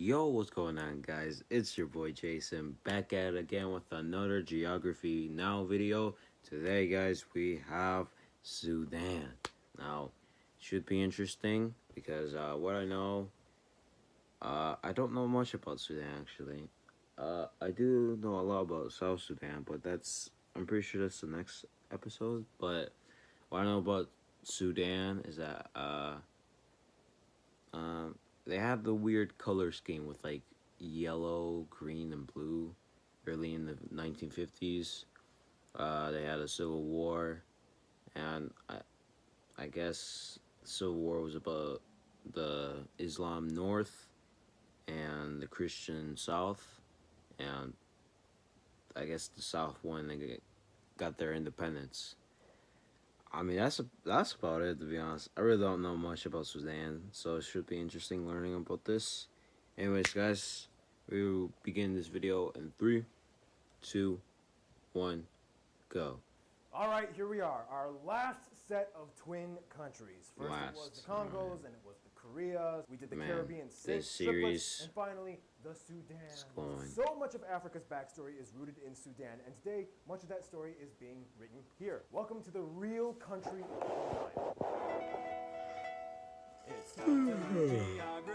Yo, what's going on, guys? It's your boy Jason back at it again with another Geography Now video. Today, guys, we have Sudan. Now, should be interesting because what I know, I don't know much about Sudan actually. I do know a lot about South Sudan, but I'm pretty sure that's the next episode. But what I know about Sudan is that they have the weird color scheme with like yellow, green, and blue. Early in the 1950s, they had a civil war, and I guess the civil war was about the Islam North and the Christian South, and I guess the South won and got their independence. I mean, that's about it, to be honest. I really don't know much about Sudan, so it should be interesting learning about this. Anyways, guys, we will begin this video in 3, 2, 1, go. All right, here we are. Our last set of twin countries. First it was the Congos, and it was the Koreas. We did the Caribbean this triplets, series and finally the Sudan. going. So much of Africa's backstory is rooted in Sudan, and today much of that story is being written here. Welcome to the real country of the It's time to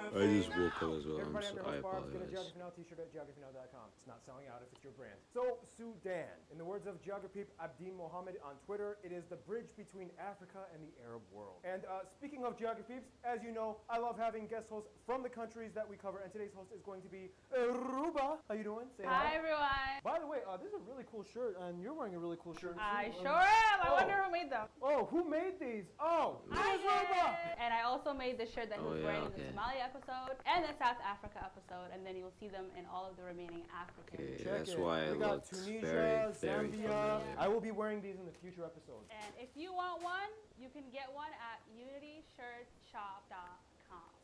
I just woke up as well. Everybody, I'm your I host Barb. Get a apologize. Geography Now t-shirt at geographynow.com. It's not selling out if it's your brand. So, Sudan. In the words of Geography Abdin Mohammed on Twitter, it is the bridge between Africa and the Arab world. And speaking of Geography, as you know, I love having guest hosts from the countries that we cover, and today's host is going to be Ruba. How you doing? Say hi. Hi, everyone. By the way, this is a really cool shirt, and you're wearing a really cool shirt. I sure am. I wonder who made them. Oh, who made these? Oh, it was Ruba. And I also made the shirt that he was wearing in the okay. Somalia episode and the South Africa episode, and then you'll see them in all of the remaining African. Okay, Check that's it. why We it got looks Tunisia, very Zambia. familiar. I will be wearing these in the future episodes. And if you want one, you can get one at unityshirtshop.com.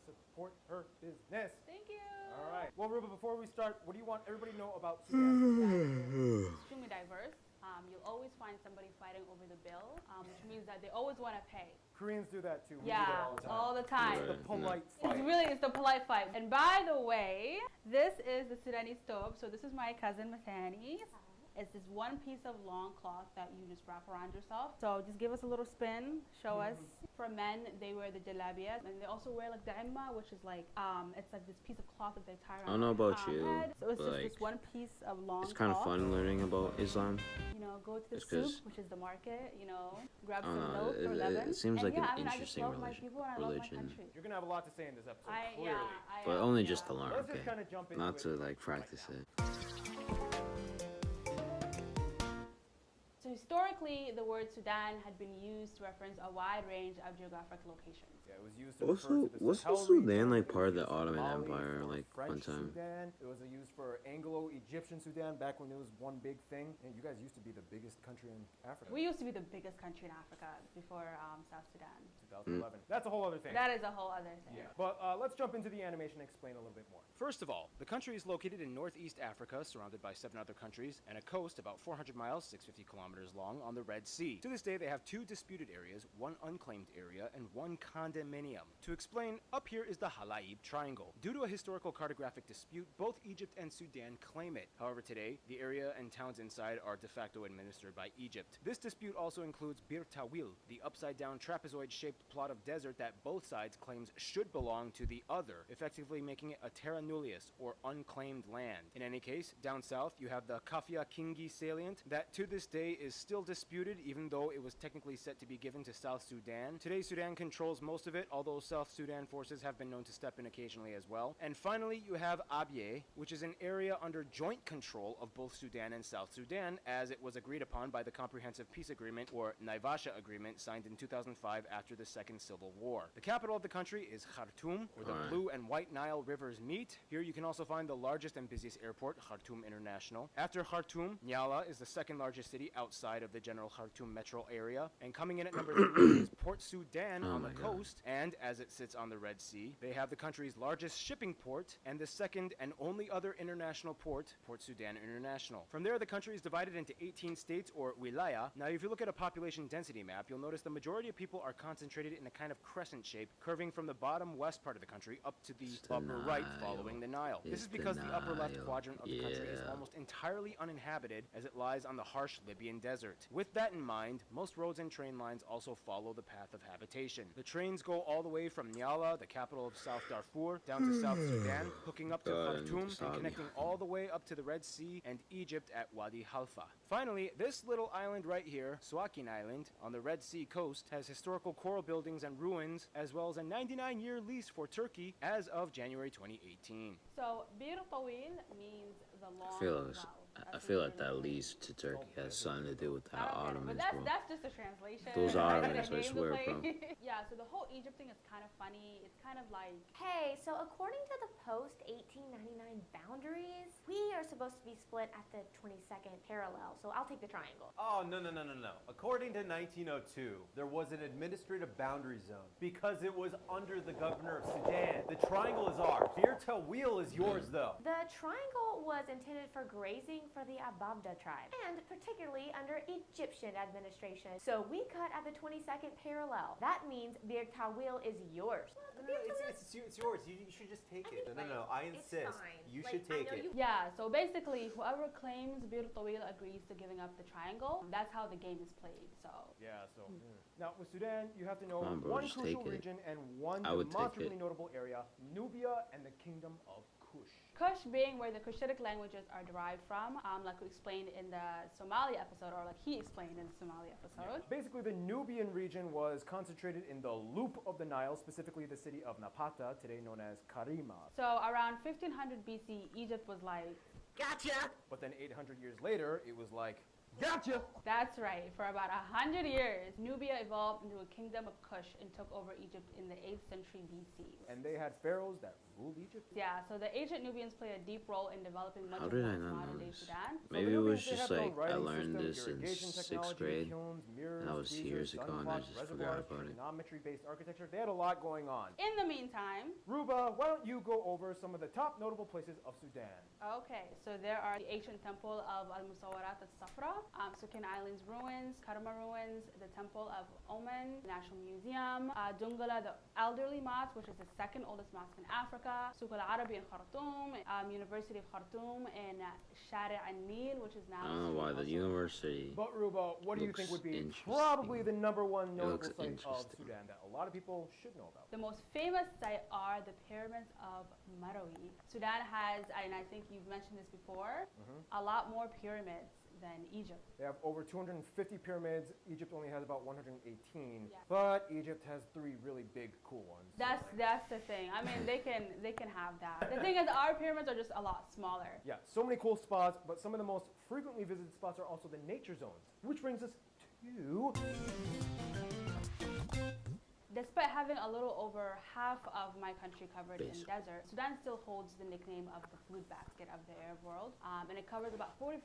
Support her business. Thank you. All right. Well, Ruba, before we start, what do you want everybody to know about Sudan? Extremely diverse. You'll always find somebody fighting over the bill, which means that they always want to pay. Koreans do that too. We do Yeah, that all the all the time. time. It's the polite fight. It's the polite fight. And by the way, this is the Sudanese stove. So this is my cousin Mathani. It's this one piece of long cloth that you just wrap around yourself. So just give us a little spin, show us. For men, they wear the jalabia, and they also wear like the imma, which is like, it's like this piece of cloth that they tie around I don't know about their you, head. So it's just like, this one piece of long It's kind of cloth. fun learning about Islam. You know, go to the Just 'cause- souk, which is the market, you know, grab I don't some know, milk or lemon. it seems and like yeah, an I mean, interesting I just love my people and I love my religion. country. You're gonna have a lot to say in this episode. Clearly. I But am, only yeah. just to learn, Let's okay? just kind of jump into Not it. to like practice it. So historically, the word Sudan had been used to reference a wide range of geographic locations. Yeah, it was used to refer to the Wasn't Sahel Sudan region. like It was part of the used for Ottoman Mali, Empire, for like French one time? Sudan. It was used for Anglo-Egyptian Sudan back when it was one big thing. And you guys used to be the biggest country in Africa. We used to be the biggest country in Africa before South Sudan. 2011. That's a whole other thing. That is a whole other thing. Yeah. But let's jump into the animation and explain a little bit more. First of all, the country is located in northeast Africa, surrounded by 7 other countries, and a coast about 400 miles, 650 kilometers long, on the Red Sea. To this day, they have 2 disputed areas, 1 unclaimed area, and 1 condominium. To explain, up here is the Halaib Triangle. Due to a historical cartographic dispute, both Egypt and Sudan claim it. However, today, the area and towns inside are de facto administered by Egypt. This dispute also includes Bir Tawil, the upside-down trapezoid-shaped plot of desert that both sides claims should belong to the other, effectively making it a terra nullius, or unclaimed land. In any case, down south, you have the Kafia Kingi salient that to this day is still disputed, even though it was technically set to be given to South Sudan. Today, Sudan controls most of it, although South Sudan forces have been known to step in occasionally as well. And finally, you have Abyei, which is an area under joint control of both Sudan and South Sudan, as it was agreed upon by the Comprehensive Peace Agreement, or Naivasha Agreement, signed in 2005 after the Second Civil War. The capital of the country is Khartoum, where the Blue and White Nile rivers meet. Here you can also find the largest and busiest airport, Khartoum International. After Khartoum, Nyala is the second largest city outside of the general Khartoum metro area. And coming in at number 3 is Port Sudan Oh on the my God. coast, and as it sits on the Red Sea, they have the country's largest shipping port and the second and only other international port, Port Sudan International. From there, the country is divided into 18 states, or wilaya. Now, if you look at a population density map, you'll notice the majority of people are concentrated in a kind of crescent shape, curving from the bottom west part of the country up to the upper right following the Nile. This is because the upper left quadrant of the country is almost entirely uninhabited, as it lies on the harsh Libyan desert. With that in mind, most roads and train lines also follow the path of habitation. The trains go all the way from Nyala, the capital of South Darfur, down to South Sudan, hooking up to Khartoum and connecting all the way up to the Red Sea and Egypt at Wadi Halfa. Finally, this little island right here, Suakin Island, on the Red Sea coast, has historical coral buildings and ruins, as well as a 99-year lease for Turkey as of January 2018. So, Bir Tawil means the long I feel like that leads to Turkey has something to do with the Ottomans, but bro. that's just a translation. Those Ottomans, The I game swear, to play. bro. Yeah, so the whole Egypt thing is kind of funny. It's kind of like, Hey, so according to the post-1899 boundaries, we are supposed to be split at the 22nd parallel, so I'll take the triangle. Oh, no. According to 1902, there was an administrative boundary zone because it was under the governor of Sudan. The triangle is ours. Bir Tawil is yours, though. The triangle was intended for grazing for the Ababda tribe, and particularly under Egyptian administration. So we cut at the 22nd parallel. That means Bir Tawil is yours. It's yours. You should just take it. No. I insist. You should take it. yeah, so basically, whoever claims Bir Tawil agrees to giving up the triangle. That's how the game is played, so. Yeah, so. Now, with Sudan, you have to know Come on, bro, one just crucial take it. region and one I would take demonstrably it. notable area, Nubia and the Kingdom of Kush. Kush being where the Cushitic languages are derived from, like we explained in the Somalia episode, or like he explained in the Somalia episode. Basically, the Nubian region was concentrated in the loop of the Nile, specifically the city of Napata, today known as Karima. So around 1500 BC, Egypt was like, Gotcha! But then 800 years later, it was like, gotcha! that's right, for about 100 years, Nubia evolved into a kingdom of Kush and took over Egypt in the 8th century BC. And they had pharaohs that ruled Egypt. Yeah, so the ancient Nubians play a deep role in developing much How of did I what's not know modern-day this? Sudan. Maybe the it was Nubians, they just have their like I writing learned system, this in irrigation 6th technology, grade. kilns, mirrors, That was freezers, years ago, and I sun just clocks, forgot reservoirs, about it. trigonometry-based architecture. They had a lot going on. In the meantime, Ruba, why don't you go over some of the top notable places of Sudan? okay, so there are the ancient temple of Mussawarat Al Safra, Suakin Island's ruins, Karma ruins, the temple of Oman, National Museum, Dungala, the elderly mosque, which is the second oldest mosque in Africa, Souk al-Arabi in Khartoum, University of Khartoum, and Shari al-Nil, which is now... I don't know why the university. But Ruba, what do you think would be Interesting. probably the number one notable looks site of interesting. Sudan that a lot of people should know about? The most famous site are the pyramids of Marawi. Sudan has, and I think you've mentioned this before, a lot more pyramids than Egypt. They have over 250 pyramids. Egypt only has about 118. Yeah. But Egypt has 3 really big, cool ones. That's the thing. I mean, they can have that. The thing is, our pyramids are just a lot smaller. Yeah, so many cool spots, but some of the most frequently visited spots are also the nature zones, which brings us to... Despite having a little over half of my country covered in Basically. desert, Sudan still holds the nickname of the food basket of the Arab world, and it covers about 45%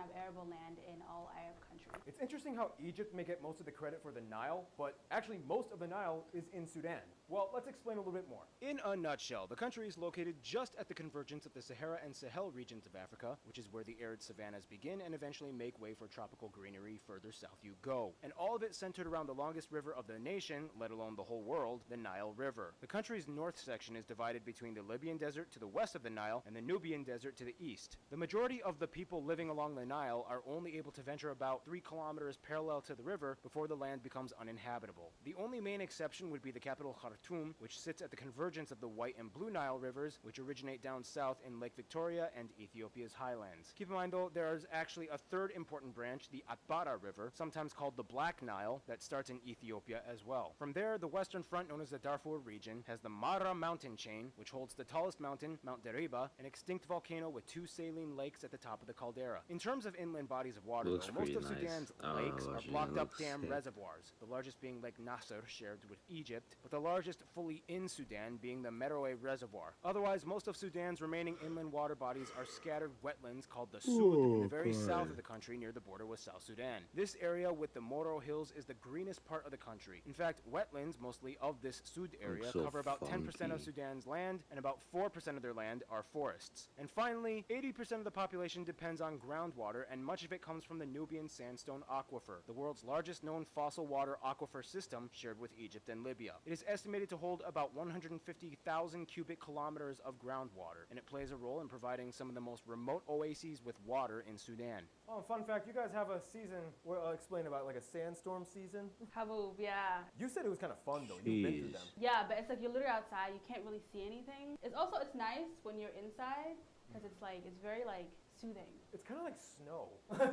of arable land in all Arab countries. It's interesting how Egypt may get most of the credit for the Nile, but actually most of the Nile is in Sudan. Well, let's explain a little bit more. In a nutshell, the country is located just at the convergence of the Sahara and Sahel regions of Africa, which is where the arid savannas begin and eventually make way for tropical greenery further south you go. And all of it centered around the longest river of the nation, let alone the whole world, the Nile River. The country's north section is divided between the Libyan desert to the west of the Nile and the Nubian desert to the east. The majority of the people living along the Nile are only able to venture about 3 kilometers parallel to the river before the land becomes uninhabitable. The only main exception would be the capital Khartoum, which sits at the convergence of the White and Blue Nile rivers, which originate down south in Lake Victoria and Ethiopia's highlands. Keep in mind though, there is actually a third important branch, the Atbara River, sometimes called the Black Nile, that starts in Ethiopia as well. From there, the western front, known as the Darfur region, has the Mara mountain chain, which holds the tallest mountain, Mount Deriba, an extinct volcano with 2 saline lakes at the top of the caldera. In terms of inland bodies of water, Looks though, most of pretty nice. Sudan's I don't know lakes are about you, blocked it up looks dam sick. reservoirs, the largest being Lake Nasser, shared with Egypt, but the largest fully in Sudan being the Meroe Reservoir. Otherwise, most of Sudan's remaining inland water bodies are scattered wetlands called the Sud in the very south of the country near the border with South Sudan. This area with the Moro Hills is the greenest part of the country. In fact, wetlands, mostly of this Sud area, so cover about 10% of funky. Sudan's land, and about 4% of their land are forests. And finally, 80% of the population depends on groundwater, and much of it comes from the Nubian sandstone aquifer, the world's largest known fossil water aquifer system shared with Egypt and Libya. It is estimated to hold about 150,000 cubic kilometers of groundwater, and it plays a role in providing some of the most remote oases with water in Sudan. Oh, fun fact, you guys have a season, well, I'll explain about like a sandstorm season. Haboob, yeah. You said it was kind of fun though, you've been through Jeez. them. Yeah, but it's like you're literally outside, you can't really see anything. It's nice when you're inside, because it's like, it's very like soothing. It's kind of like snow.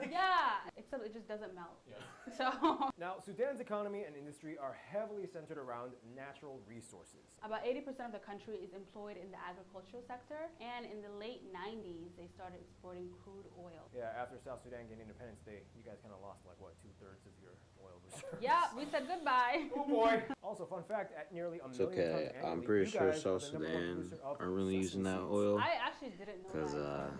Yeah, except it just doesn't melt. Yeah. So, Now, Sudan's economy and industry are heavily centered around natural resources. about 80% of the country is employed in the agricultural sector, and in the late 90s, they started exporting crude oil. Yeah, after South Sudan gained independence, you guys kind of lost like what, 2/3 of your oil reserves. Yeah, we said goodbye. Oh boy. Also, fun fact, at nearly a It's million okay. tons annually, I'm pretty you sure guys South are the number one Sudan producer of aren't really using sesame that seeds. oil. I actually didn't know Because, that.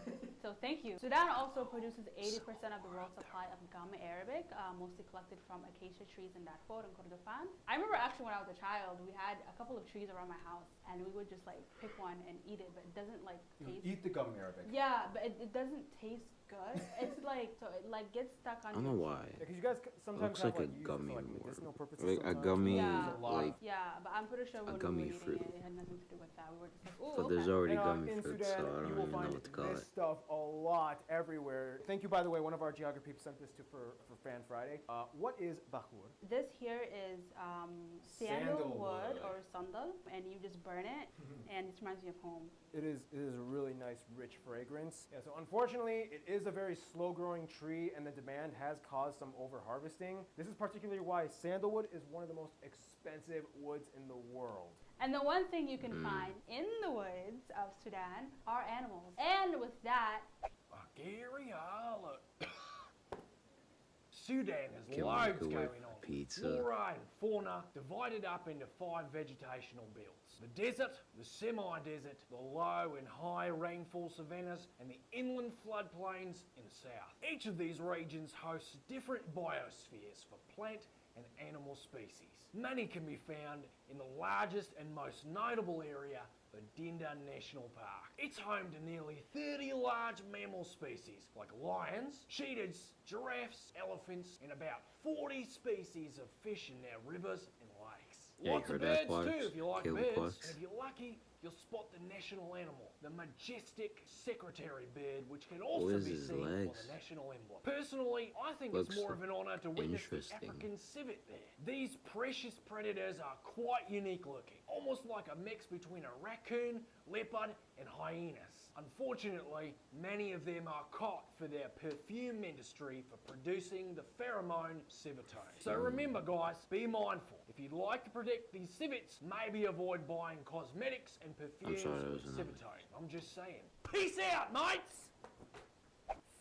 So thank you. Sudan also produces 80% of the world's supply of gum Arabic, mostly collected from acacia trees in Darfur and Kordofan. I remember actually when I was a child, we had a couple of trees around my house, and we would just like pick one and eat it, but it doesn't like taste. Eat the gum Arabic. Yeah, but it doesn't taste good. It's like, so it like gets stuck on I don't know why. Yeah, because you guys sometimes Looks have like a use it gummy for like worm. medicinal purposes. Like a sometimes. gummy, Yeah. There's a lot. like, Yeah, but I'm pretty sure when we gummy were fruit. eating it, it had nothing to do with that. We were just like, ooh, but okay. there's already And, gummy in fruit, Sudan, so I don't you even will know find what to call this it. stuff a lot everywhere. Thank you, by the way. One of our geography people sent this for Fan Friday. What is bahur? This here is sandalwood or sandal, and you just burn it, and it reminds me of home. It is a really nice, rich fragrance. Yeah, so unfortunately, it is a very slow-growing tree, and the demand has caused some over-harvesting. This is particularly why sandalwood is one of the most expensive woods in the world. And the one thing you can find in the woods of Sudan are animals. And with that, Gary Harlow. Sudan has Can't loads wait going for on. pizza. Flora and fauna divided up into 5 vegetational belts. The desert, the semi-desert, the low and high rainfall savannas, and the inland floodplains in the south. Each of these regions hosts different biospheres for plant and animal species. Many can be found in the largest and most notable area, the Dinda National Park. It's home to nearly 30 large mammal species like lions, cheetahs, giraffes, elephants, and about 40 species of fish in their rivers and lakes. Yeah, you Lots of heard birds aquatics, too if you like killed birds. aquatics. And if you're lucky, you'll spot the national animal, the majestic secretary bird, which can also is be his seen on legs? the national emblem. Personally, I think Looks it's more of an honour to witness the interesting. African civet there. These precious predators are quite unique looking, almost like a mix between a raccoon, leopard, and hyenas. Unfortunately, many of them are caught for their perfume industry for producing the pheromone civitone. So remember guys, be mindful. If you'd like to protect these civets, maybe avoid buying cosmetics and perfumes sorry, that was with another. civitone. I'm just saying. Peace out, mates!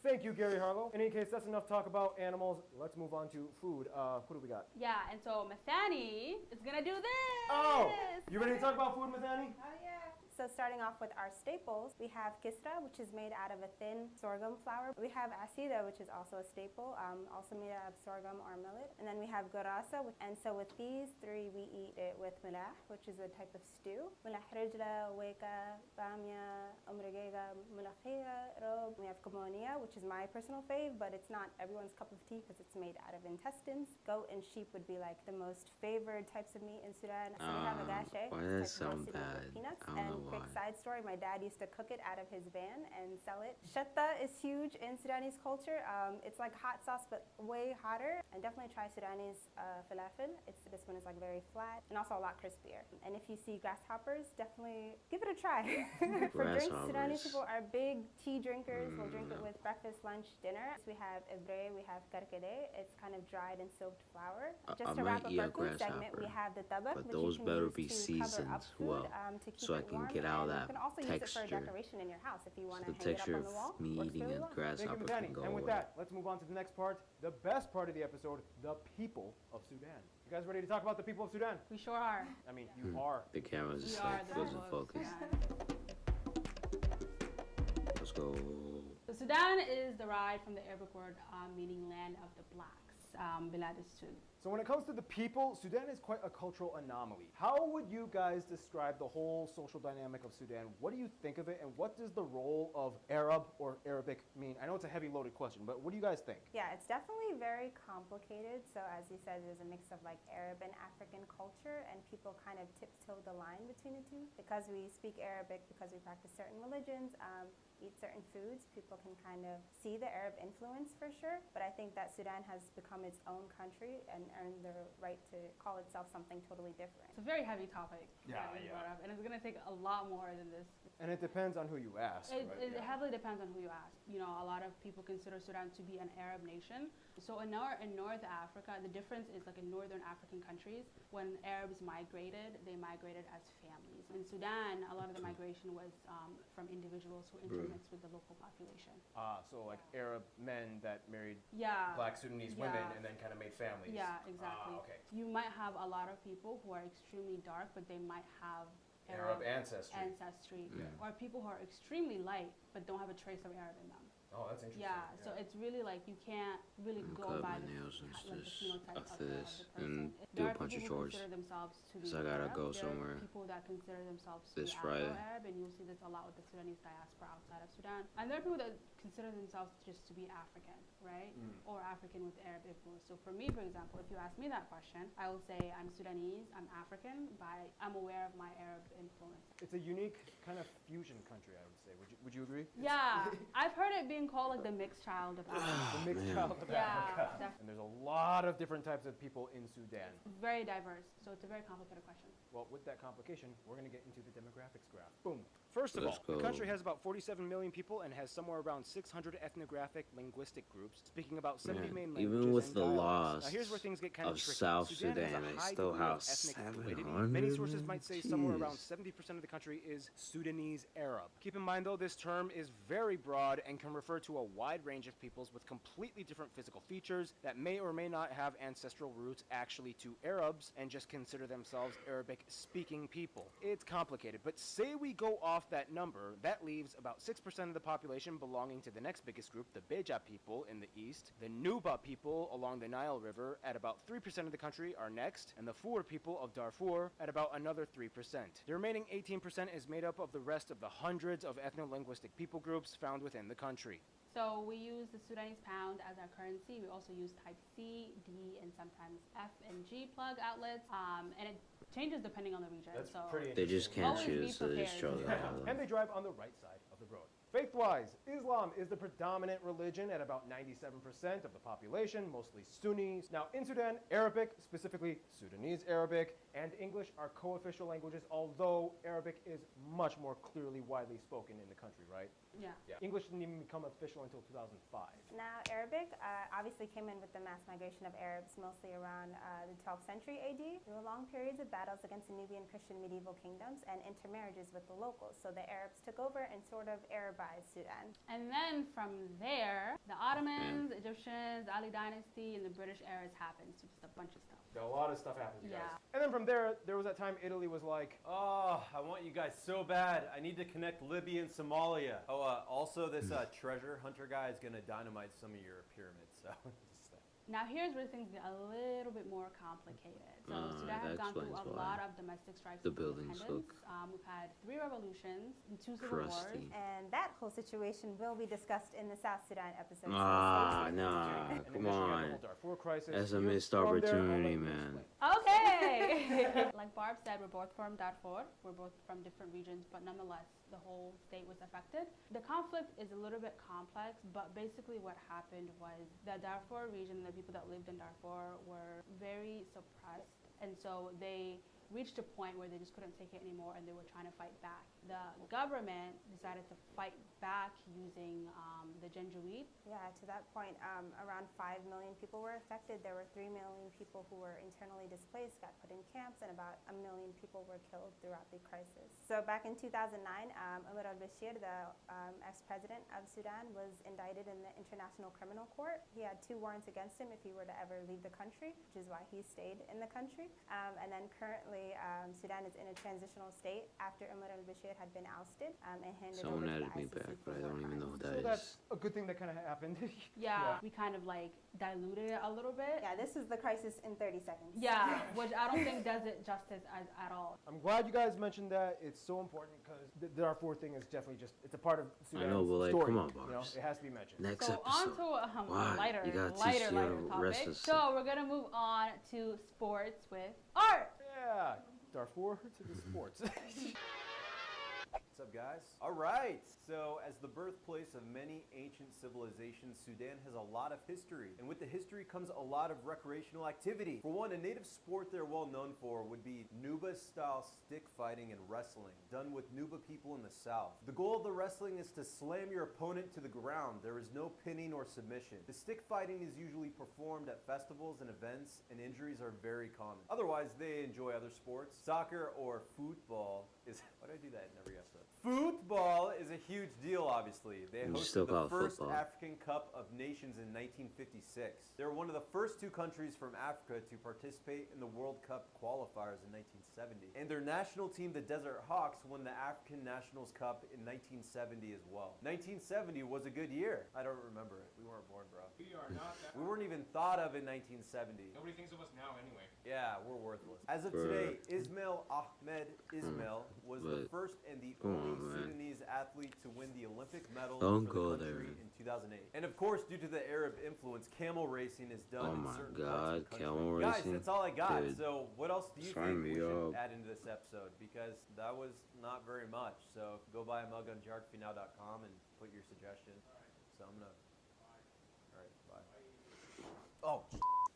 Thank you, Gary Harlow. In any case, that's enough talk about animals. Let's move on to food. Who do we got? yeah, and so Mathani is gonna do this. Oh, you ready to talk about food, Mathani? So starting off with our staples, we have kisra, which is made out of a thin sorghum flour. We have asida, which is also a staple, also made out of sorghum or millet. And then we have gorasa, and so with these three, we eat it with milah, which is a type of stew. Milah rijla, weka, bamia, umrigega, mulakhia, rob. We have kamonia, which is my personal fave, but it's not everyone's cup of tea because it's made out of intestines. Goat and sheep would be like the most favored types of meat in Sudan. So we have a gashe, Why which does that is sound roasted meat with bad? peanuts. I don't And know quick why. side story, my dad used to cook it out of his van and sell it. Shatta is huge in Sudanese culture. It's like hot sauce, but way hotter. And definitely try Sudanese falafel. This one is like very flat and also a lot crispier. And if you see grasshoppers, definitely give it a try. For drinks, Sudanese Grasshoppers. people For our big tea drinkers, we'll drink it with breakfast, lunch, dinner. We have ibre, we have karkade. It's kind of dried and soaked flour. Just to wrap up our food segment, we have the tabak, but which those you can better use be to seasoned cover up food, well, to keep so I it can warm, get out and that you can also use it for texture. decoration in your house if you want So to the hang it up texture on the wall. of me Works eating really a well. Thank you, grasshopper Methani. can go And with away. that, let's move on to the next part, the best part of the episode, the people of Sudan. You guys ready to talk about the people of Sudan? We sure are. I mean, you are. The camera We just are like the doesn't people of focus. Sudan. Let's go. So Sudan is derived from the Arabic word meaning land of the blacks, Bilad al-Sud. So when it comes to the people, Sudan is quite a cultural anomaly. How would you guys describe the whole social dynamic of Sudan? What do you think of it, and what does the role of Arab or Arabic mean? I know it's a heavy loaded question, but what do you guys think? Yeah, it's definitely very complicated. So as you said, there's a mix of like Arab and African culture, and people kind of tiptoe the line between the two. Because we speak Arabic, because we practice certain religions, eat certain foods, people can kind of see the Arab influence for sure. But I think that Sudan has become its own country and earned the right to call itself something totally different. It's a very heavy topic Yeah, that you yeah. brought up, and it's going to take a lot more than this. And it depends on who you ask, It, right? it heavily depends on who you ask. You know, a lot of people consider Sudan to be an Arab nation. So in North Africa, the difference is like in northern African countries, when Arabs migrated, they migrated as families. In Sudan, a lot of the migration was from individuals who intermixed with the local population. So like Arab men that married Yeah. black Sudanese women Yeah. and then kind of made families. Yeah, exactly. Okay. You might have a lot of people who are extremely dark, but they might have Arab ancestry. Yeah. Or people who are extremely light, but don't have a trace of Arab in them. Oh, that's interesting. Yeah, so it's really like you can't really I'm go cut by my the, nails and like the just phenotype after of this the and person. do There a are bunch of people who chores. consider themselves to be 'Cause I gotta Arab. go There somewhere are people that consider themselves to this be Friday. Afro-Arab, and you'll see this a lot with the Sudanese diaspora outside of Sudan. And there are people that consider themselves just to be African, right? Or African with Arab influence. So for me, for example, if you ask me that question, I will say I'm Sudanese, I'm African, but I'm aware of my Arab influence. It's a unique kind of fusion country, I would say. Would you agree? Yeah, I've heard it being called like the mixed child of Africa. The mixed Man. child of Yeah, Africa. definitely. And there's a lot of different types of people in Sudan. Very diverse, so it's a very complicated question. Well, with that complication, we're going to get into the demographics graph. Boom. First of Let's all, the go. country has about 47 million people and has somewhere around 600 ethnographic linguistic groups, speaking about 70 Man, main languages even with and the dialects. Now loss here's where things get kind of tricky. South has Sudan, a it high still degree of has ethnic fluidity. 700 Many sources might say somewhere around Jeez. 70% of the country is Sudanese Arab. Keep in mind though, this term is very broad and can refer to a wide range of peoples with completely different physical features that may or may not have ancestral roots actually to Arabs and just consider themselves Arabic speaking people. It's complicated, but say we go off that number, that leaves about 6% of the population belonging to the next biggest group, the Beja people in the east. The Nubia people along the Nile River at about 3% of the country are next, and the Fur people of Darfur at about another 3%. The remaining 18% is made up of the rest of the hundreds of ethno-linguistic people groups found within the country. So we use the Sudanese pound as our currency. We also use type C, D, and sometimes F and G plug outlets. And it changes depending on the region. That's so pretty They just can't Always be choose, so they just show prepared. that. And they drive on the right side of the road. Faith-wise, Islam is the predominant religion at about 97% of the population, mostly Sunnis. Now, in Sudan, Arabic, specifically Sudanese Arabic, and English are co-official languages, although Arabic is much more clearly widely spoken in the country, right? Yeah. English didn't even become official until 2005. Now, Arabic obviously came in with the mass migration of Arabs mostly around the 12th century AD. There were long periods of battles against the Nubian Christian medieval kingdoms and intermarriages with the locals. So the Arabs took over and sort of Arabized Sudan. And then from there, the Ottomans, Egyptians, the Ali Dynasty, and the British eras happened. So just a bunch of stuff. A lot of stuff happens, you guys. Yeah. And then from there was that time Italy was like, Oh, I want you guys so bad. I need to connect Libya and Somalia. Oh, also this treasure hunter guy is gonna dynamite some of your pyramids. So, just that. Now here's where things get a little bit more complicated. So Sudan has that gone through explains a why lot of domestic strife the since buildings independence. look We've had 3 revolutions and 2 civil wars. crusty. And that whole situation will be discussed in the South Sudan episode. so Ah, stay tuned. nah, and then come you got the on. whole Darfur crisis. That's a You- missed from there, I'll let opportunity, you man. explain. Okay. Like Barb said, we're both from Darfur. We're both from different regions, but nonetheless, the whole state was affected. The conflict is a little bit complex, but basically what happened was the Darfur region, the people that lived in Darfur were very suppressed, and so they reached a point where they just couldn't take it anymore and they were trying to fight back. The government decided to fight back using the ginger weed. Yeah, to that point, around 5 million people were affected. There were 3 million people who were internally displaced, got put in camps, and about 1 million people were killed throughout the crisis. So back in 2009, Omar al-Bashir, the ex-president of Sudan, was indicted in the International Criminal Court. He had 2 warrants against him if he were to ever leave the country, which is why he stayed in the country. And then currently, Sudan is in a transitional state after Omar al-Bashir had been ousted and handed Someone over to added the me ICC back, for but I war don't even know crimes. who that So is. that's a good thing that kind of happened. Yeah, we kind of like diluted it a little bit. Yeah, this is the crisis in 30 seconds. Yeah, which I don't think does it justice at all. I'm glad you guys mentioned that. It's so important because the Darfur thing is definitely just, it's a part of Sudan's I know, but like, story. come on, You know, Barbs. it has to be mentioned. Next So on episode. to a Why? lighter, You gotta teach lighter, the lighter other rest topic. of the So we're gonna move on to sports with art. Yeah, Darfur to the sports. What's up, guys? All right. So, as the birthplace of many ancient civilizations, Sudan has a lot of history. And with the history comes a lot of recreational activity. For one, a native sport they're well known for would be Nuba-style stick fighting and wrestling, done with Nuba people in the south. The goal of the wrestling is to slam your opponent to the ground. There is no pinning or submission. The stick fighting is usually performed at festivals and events, and injuries are very common. Otherwise, they enjoy other sports. Soccer or football is... Why do I do that in every episode? Football is a huge deal, obviously. They You still hosted call the it first football. African Cup of Nations in 1956. They were one of the first 2 countries from Africa to participate in the World Cup qualifiers in 1970. And their national team, the Desert Hawks, won the African Nationals Cup in 1970 as well. 1970 was a good year. I don't remember it. We weren't born, bro. We are not that. We weren't even thought of in 1970. Nobody thinks of us now anyway. Yeah, we're worthless. As of Bruh. today, Ismail Ahmed Ismail was the But- first and the come only on, man. Sudanese athlete to win the Olympic medal Don't for go the country there. in 2008. And of course, due to the Arab influence, camel racing is done Oh in my certain God, parts of the country. camel Guys, racing? that's all I got. Dude, So what else do you sign think we me should up. add into this episode? Because that was not very much. So go buy a mug on jarkfinow.com and put your suggestion. So I'm gonna... Alright, bye. Oh,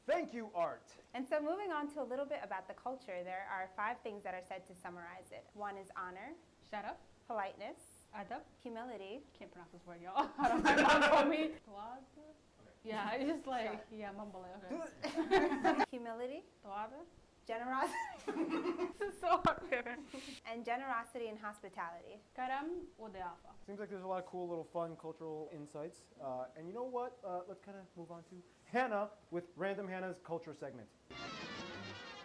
Thank you, Art. And so moving on to a little bit about the culture, there are 5 things that are said to summarize it. 1 is honor, Shut up. politeness, Adab. humility, Can't pronounce this word, y'all. I don't know. My mom told me. Tawada? Yeah, it's just like, yeah, mumble it. Okay. humility, Tawada? generosity, This is so hard. and generosity and hospitality. Karam وضيافة. Seems like there's a lot of cool little fun cultural insights. And you know what? Let's kind of move on to Hannah with Random Hannah's Culture segment.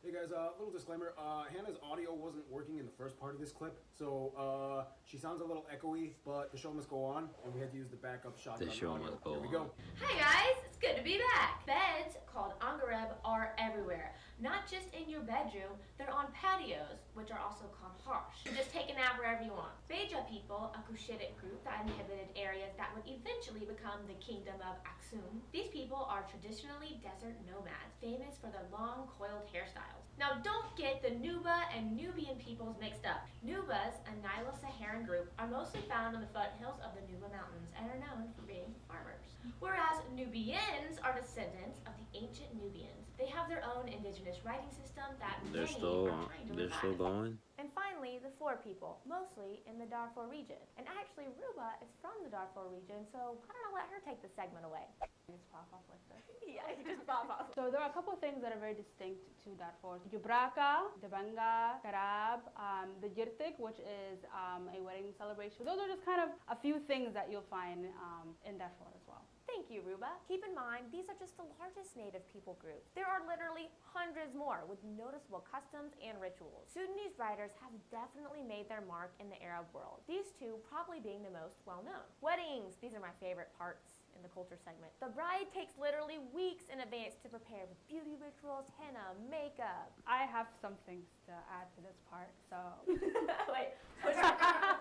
Hey guys, little disclaimer. Hannah's audio wasn't working in the first part of this clip, so she sounds a little echoey, but the show must go on, and we had to use the backup shotgun show audio. must go Here we on. go. Hi guys, it's good to be back. Beds called Angareb are everywhere. Not just in your bedroom, they're on patios, which are also called harsh. You just take a nap wherever you want. Beja people, a Cushitic group that inhabited areas that would eventually become the kingdom of Aksum. These people are traditionally desert nomads, famous for their long coiled hairstyles. Now don't get the Nuba and Nubian peoples mixed up. Nubas, a Nilo-Saharan group, are mostly found in the foothills of the Nuba Mountains and are known for being farmers. Whereas Nubians are descendants of the ancient Nubians. They have their own indigenous writing system that They're many still are trying to they're revive. still going. And finally, the Four people, mostly in the Darfur region. And actually, Ruba is from the Darfur region, so why don't I let her take the segment away? Just pop off like this. Yeah, you just pop off. So there are a couple of things that are very distinct to Darfur. Jubraka, the Banga, Karab, the Jirtik, which is a wedding celebration. Those are just kind of a few things that you'll find in Darfur as well. Thank you, Ruba. Keep in mind, these are just the largest native people groups. There are literally hundreds more with noticeable customs and rituals. Sudanese writers have definitely made their mark in the Arab world, these 2 probably being the most well-known. Weddings, these are my favorite parts in the culture segment. The bride takes literally weeks in advance to prepare with beauty rituals, henna, makeup. I have some things to add to this part, so. Wait,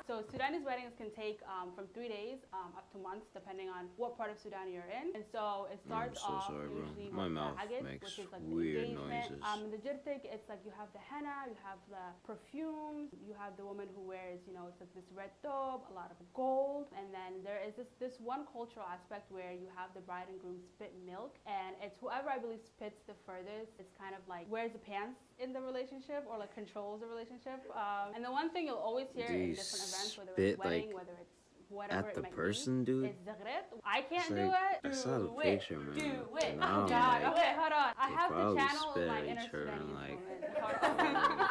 So Sudanese weddings can take from 3 days up to months, depending on what part of Sudan you're in. And so it starts off usually My with mouth the hagid, makes which is like weird the engagement. noises. The jirtik, it's like you have the henna, you have the perfumes, you have the woman who wears, you know, it's like this red thobe, a lot of gold, and then there is this one cultural aspect where you have the bride and groom spit milk, and it's whoever I believe spits the furthest. It's kind of like wears the pants in the relationship or like controls the relationship. And the one thing you'll always hear in different events, whether it's wedding, whether it's whatever at the it might person, be, dude. it's zagret. I can't It's do like, it. I saw the picture, man. Do it. And Oh I'm God. like, Okay, hold on. I they have to probably channel spit my at inner each other and, Sudanese like, woman. Hold on.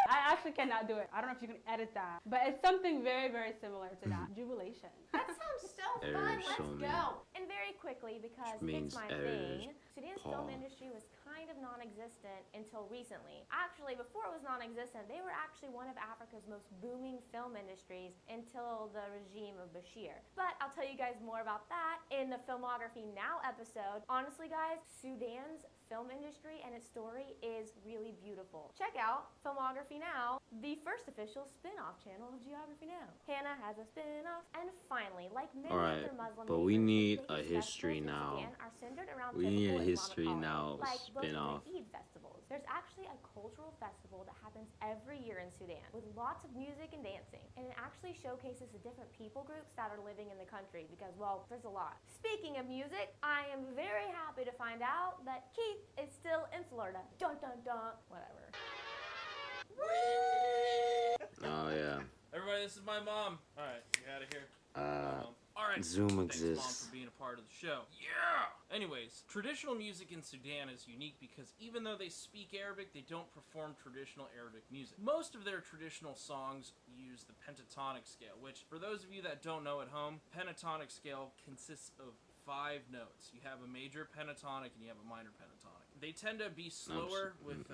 I actually cannot do it. I don't know if you can edit that, but it's something very, very similar to that. Jubilation. That sounds so fun. There's Let's so many. go. And very quickly, because Which it's means my editors thing, Sudan's Paul. film industry was kind of non-existent until recently. Actually, before it was non-existent, they were actually one of Africa's most booming film industries until the regime of Bashir. But I'll tell you guys more about that in the Filmography Now episode. Honestly, guys, Sudan's film industry and its story is really beautiful. Check out Filmography Now, the first official spin-off channel of Geography Now. Hannah has a spin-off. And finally, like many Alright, other Muslim but we neighbors, need the a biggest History festivals in Now. Sudan are centered around We need a typical History Islamic Now holidays, like Muslim spin-off. and Eid festivals. There's actually a cultural festival that happens every year in Sudan with lots of music and dancing, and it actually showcases the different people groups that are living in the country because, well, there's a lot. Speaking of music, I am very happy to find out that Keith is still in Florida. Dun dun dun. Whatever. Oh yeah. Everybody, this is my mom. All right, get out of here. All right. Zoom Thanks, Mom, exists. for being a part of the show. Yeah! Anyways, traditional music in Sudan is unique because even though they speak Arabic, they don't perform traditional Arabic music. Most of their traditional songs use the pentatonic scale, which, for those of you that don't know at home, pentatonic scale consists of 5 notes. You have a major pentatonic and you have a minor pentatonic. They tend to be slower with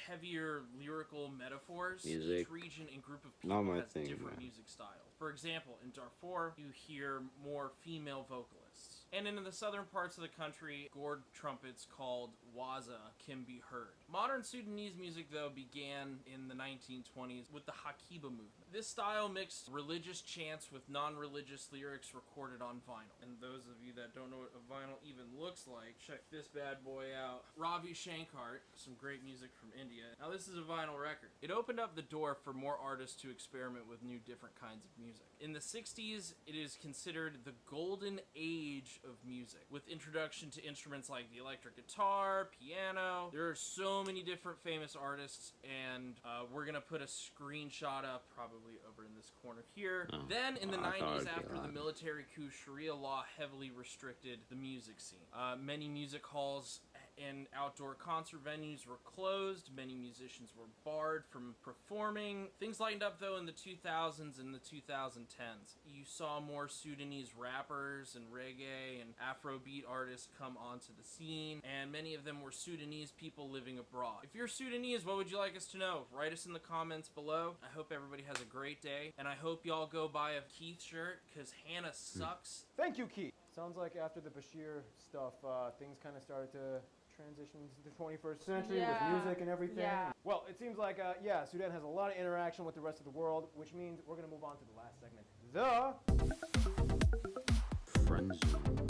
heavier lyrical metaphors. Music. Each region and group of Not people my has thing, different man. music styles. For example, in Darfur, you hear more female vocalists. And in the southern parts of the country, gourd trumpets called waza can be heard. Modern Sudanese music, though, began in the 1920s with the Hakiba movement. This style mixed religious chants with non-religious lyrics recorded on vinyl. And those of you that don't know what a vinyl even looks like, check this bad boy out. Ravi Shankar, some great music from India. Now this is a vinyl record. It opened up the door for more artists to experiment with new different kinds of music. In the 60s, it is considered the golden age of music, with introduction to instruments like the electric guitar, piano. There are so many different famous artists, and we're gonna put a screenshot up probably over in this corner here. Then in the 90s, after the military coup, Sharia law heavily restricted the music scene. Many music halls and outdoor concert venues were closed. Many musicians were barred from performing. Things lightened up, though, in the 2000s and the 2010s. You saw more Sudanese rappers and reggae and Afrobeat artists come onto the scene, and many of them were Sudanese people living abroad. If you're Sudanese, what would you like us to know? Write us in the comments below. I hope everybody has a great day, and I hope y'all go buy a Keith shirt, because Hannah sucks. Thank you, Keith. Sounds like after the Bashir stuff, things kind of started to transition into the 21st century with music and everything. Yeah. Well, it seems like, Sudan has a lot of interaction with the rest of the world, which means we're going to move on to the last segment. Friend zone.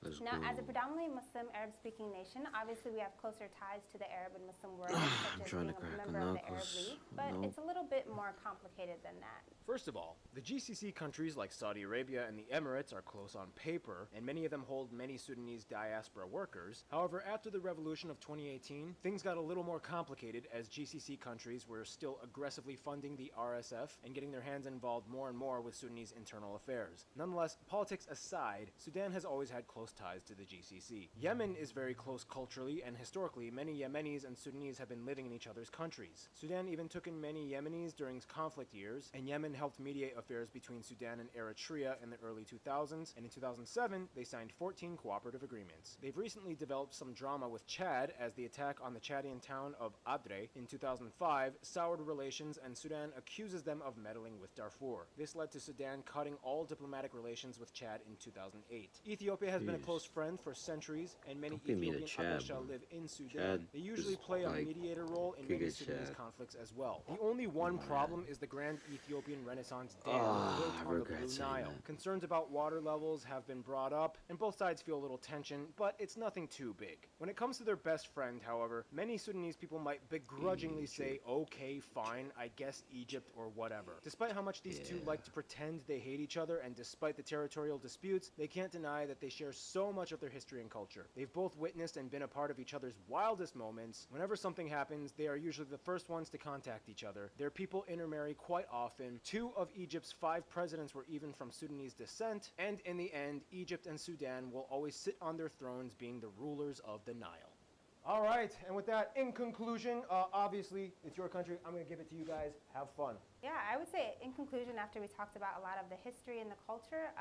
Let's Now, go. as a predominantly Muslim Arab-speaking nation, obviously we have closer ties to the Arab and Muslim world, I'm such as trying being to a crack a member of the Arab knuckles. League, but Nope. it's a little bit more complicated than that. First of all, the GCC countries like Saudi Arabia and the Emirates are close on paper, and many of them hold many Sudanese diaspora workers. However, after the revolution of 2018, things got a little more complicated as GCC countries were still aggressively funding the RSF and getting their hands involved more and more with Sudanese internal affairs. Nonetheless, politics aside, Sudan has always had close ties to the GCC. Yemen is very close culturally, and historically, many Yemenis and Sudanese have been living in each other's countries. Sudan even took in many Yemenis during conflict years, and Yemen helped mediate affairs between Sudan and Eritrea in the early 2000s, and in 2007, they signed 14 cooperative agreements. They've recently developed some drama with Chad, as the attack on the Chadian town of Adre in 2005 soured relations, and Sudan accuses them of meddling with Darfur. This led to Sudan cutting all diplomatic relations with Chad in 2008. Ethiopia has been a close best friends for centuries, and many Don't give me the Ethiopian others Chad, shall bro. live in Sudan. Chad They usually is play a like mediator role in many Giga Sudanese Chad. conflicts as well. The only one Oh, problem is the Grand Ethiopian Renaissance Dam Ah, built I on the regret Blue saying Nile. that. Concerns about water levels have been brought up, and both sides feel a little tension, but it's nothing too big. When it comes to their best friend, however, many Sudanese people might begrudgingly say, okay, fine, I guess Egypt or whatever. Despite how much these two like to pretend they hate each other, and despite the territorial disputes, they can't deny that they share so much of their history and culture. They've both witnessed and been a part of each other's wildest moments. Whenever something happens, they are usually the first ones to contact each other. Their people intermarry quite often. 2 of Egypt's 5 presidents were even from Sudanese descent, and in the end, Egypt and Sudan will always sit on their thrones being the rulers of the Nile. All right, and with that, in conclusion, obviously, it's your country. I'm going to give it to you guys. Have fun. Yeah, I would say in conclusion, after we talked about a lot of the history and the culture,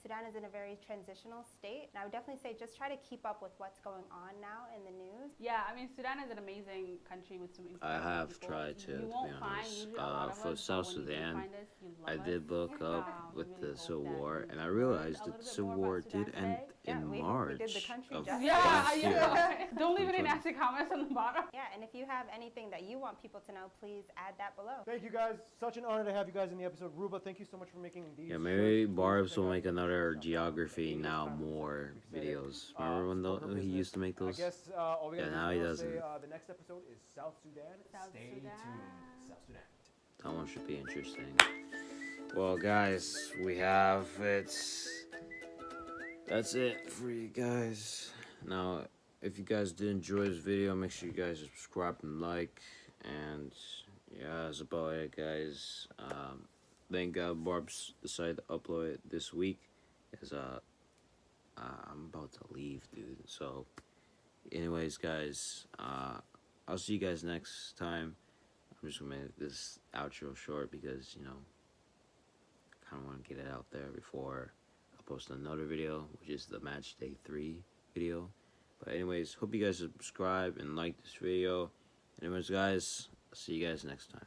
Sudan is in a very transitional state. And I would definitely say just try to keep up with what's going on now in the news. Yeah, I mean, Sudan is an amazing country with some I incredible have people. tried to You be won't find honest. usually a lot of For us, South but when you do Sudan, find us, you love I us. did look up We with really the hope Civil that War, you and I learned realized a that the little bit Civil more War about did Sudan end today. Yeah, in we hope we March did the country of justice. Yeah, last year. don't leave any nasty comments on the bottom. Yeah, and if you have anything that you want people to know, please add that below. Thank you guys. Such an honor to have you guys in the episode. Ruba, thank you so much for making these. Yeah, maybe shirts. Barbs Check will out make the another shirts. geography English now time, more we've said it. videos. Remember when Support her he business. used to make those? I guess all we Yeah, gotta now do he is doesn't. say the next episode is South Sudan. South Stay Sudan. tuned. South Sudan. That one should be interesting. Well, guys, we have it. That's it for you guys. Now, if you guys did enjoy this video, make sure you guys subscribe and like. And yeah, that's about it, guys. Thank God Barb's decided to upload it this week, because I'm about to leave, dude. So, anyways, guys, I'll see you guys next time. I'm just gonna make this outro short because, you know, I kind of want to get it out there before I post another video, which is the match day 3 video. But anyways, hope you guys subscribe and like this video. Anyways, guys, I'll see you guys next time.